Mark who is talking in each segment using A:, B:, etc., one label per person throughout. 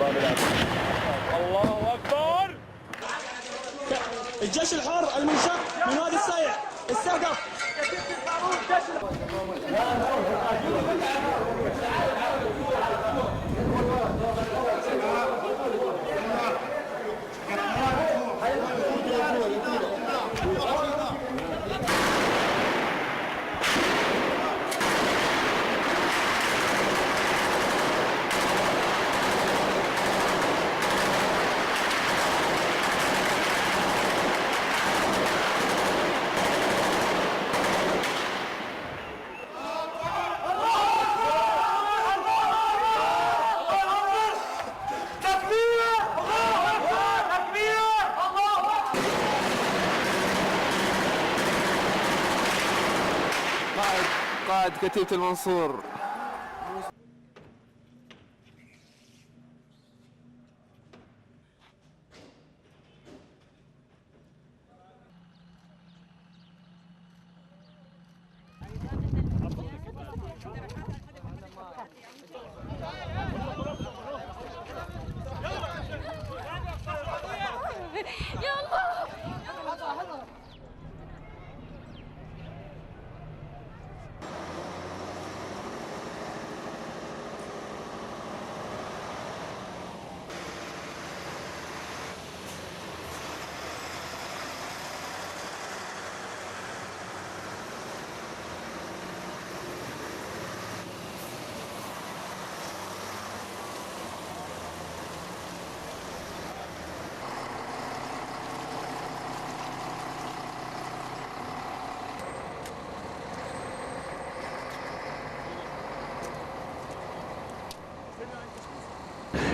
A: الله أكبر.
B: الجيش الحر المنشق من وادي السيح استهدف.
C: قائد كتيبة المنصور.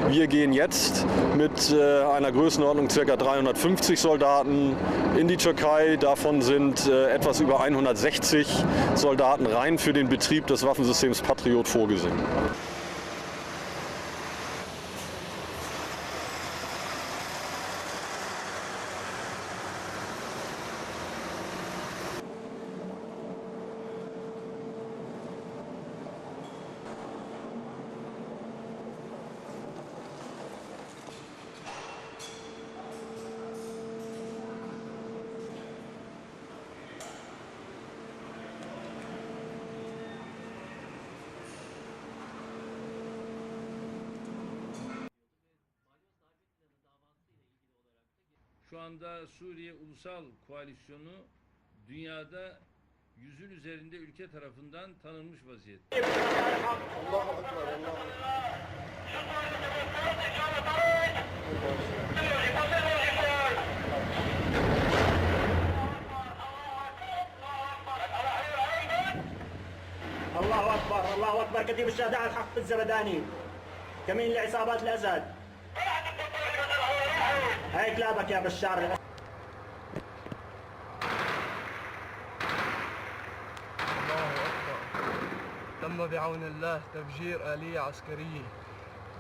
D: Wir gehen jetzt mit einer Größenordnung ca. 350 Soldaten in die Türkei. Davon sind etwas über 160 Soldaten rein für den Betrieb des Waffensystems Patriot vorgesehen.
E: Şu anda Suriye Ulusal Koalisyonu dünyada 100'ün üzerinde ülke tarafından tanınmış vaziyette.
B: الله أكبر الله أكبر. كتيب الشهداء الحق الزبداني كمين لعصابات الأسد. هاي كلابك يا بشار.
F: الله أكبر. تم بعون الله تفجير آلية عسكرية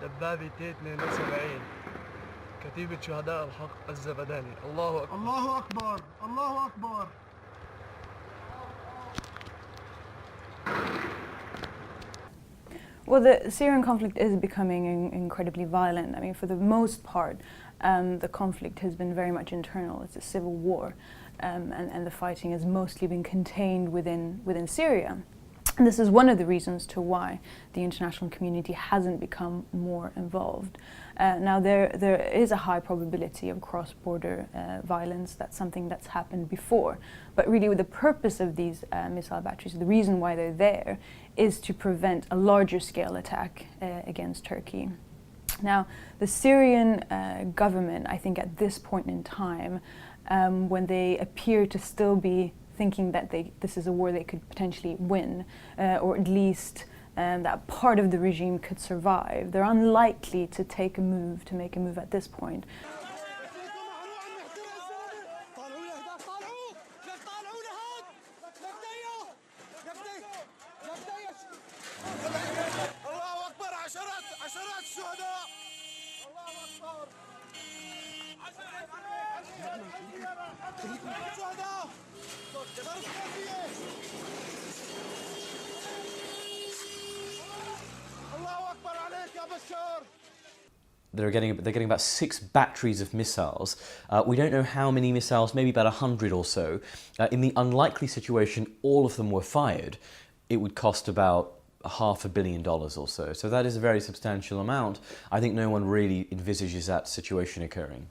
F: دبابة T-72 كتيبة شهداء الحق الزبداني. الله أكبر الله أكبر الله أكبر.
G: Well, the Syrian conflict is becoming incredibly violent. I mean, for the most part, the conflict has been very much internal. It's a civil war, and the fighting has mostly been contained within Syria. And this is one of the reasons to why the international community hasn't become more involved. Now, there is a high probability of cross-border violence. That's something that's happened before. But really, the purpose of these missile batteries, the reason why they're there, is to prevent a larger scale attack against Turkey. Now, the Syrian government, I think at this point in time, when they appear to still be thinking that this is a war they could potentially win, or at least that part of the regime could survive, they're unlikely to make a move at this point.
H: they're getting about 6 batteries of missiles. We don't know how many missiles, maybe about 100 or so. In the unlikely situation all of them were fired, it would cost about $500 million or so. So that is a very substantial amount. I think no one really envisages that situation occurring.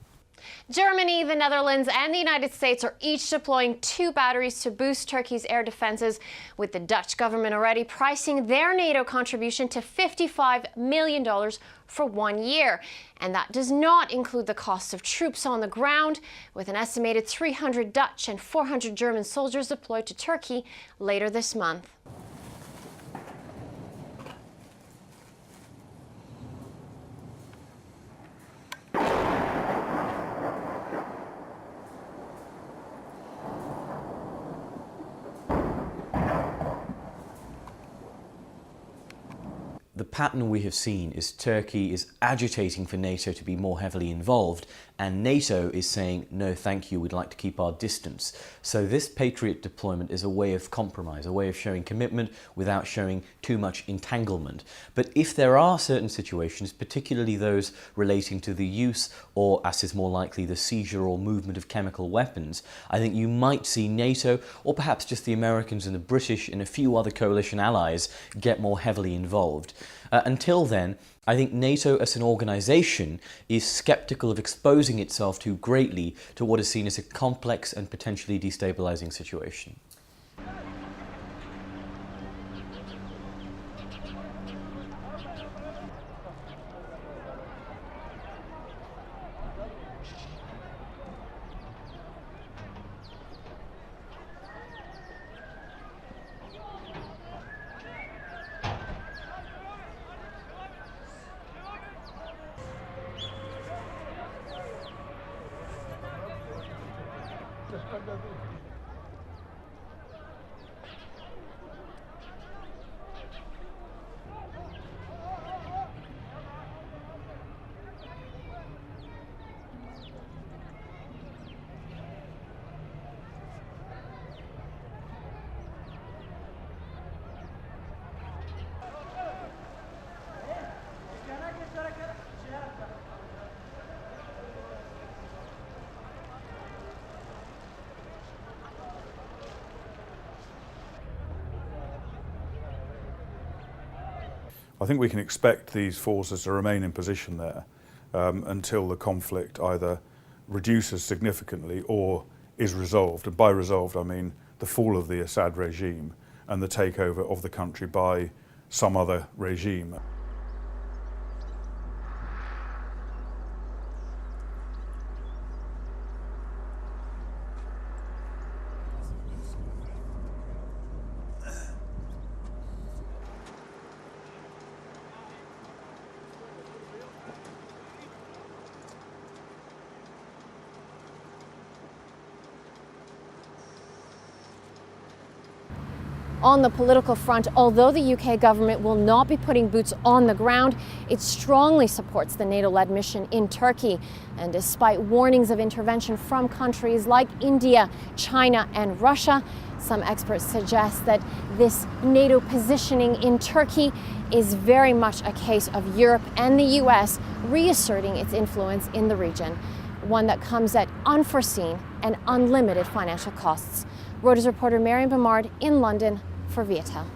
I: Germany, the Netherlands and the United States are each deploying 2 batteries to boost Turkey's air defenses, with the Dutch government already pricing their NATO contribution to $55 million for 1 year. And that does not include the cost of troops on the ground, with an estimated 300 Dutch and 400 German soldiers deployed to Turkey later this month.
H: The pattern we have seen is Turkey is agitating for NATO to be more heavily involved, and NATO is saying, no thank you, we'd like to keep our distance. So this Patriot deployment is a way of compromise, a way of showing commitment without showing too much entanglement. But if there are certain situations, particularly those relating to the use or, as is more likely, the seizure or movement of chemical weapons, I think you might see NATO, or perhaps just the Americans and the British and a few other coalition allies, get more heavily involved. Until then, I think NATO as an organisation is sceptical of exposing itself too greatly to what is seen as a complex and potentially destabilising situation.
J: I think we can expect these forces to remain in position there until the conflict either reduces significantly or is resolved. And by resolved, I mean the fall of the Assad regime and the takeover of the country by some other regime.
I: On the political front, although the UK government will not be putting boots on the ground, it strongly supports the NATO-led mission in Turkey. And despite warnings of intervention from countries like India, China and Russia, some experts suggest that this NATO positioning in Turkey is very much a case of Europe and the US reasserting its influence in the region, one that comes at unforeseen and unlimited financial costs. Reuters reporter Marion Bamard in London for Viatel.